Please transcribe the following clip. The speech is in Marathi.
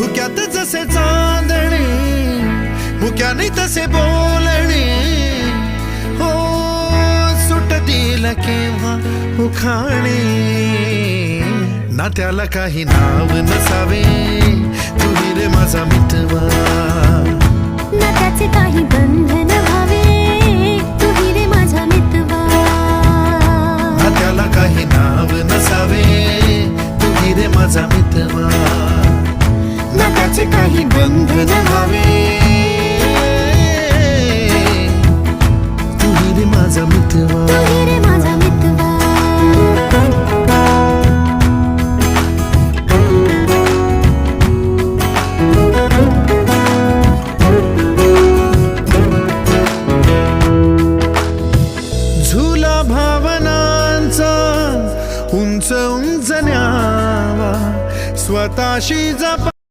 धुक्यात जसे चांदणे मुक्याने तसे बोलणे हो सुटतील केव्हा उखाणे ना त्याला काही नाव नसावे तू रे माझा मितवा ना त्याचे काही बंधन व्हावे तू रे माझा मितवा ना त्याला काही नाव नसावे तू रे माझा मितवा ना त्याचे काही बंधन व्हावे तू रे माझा मितवा तू रे माझा मितवा झुला भावनांचा उंच उंच न्यावा स्वतःशी जपा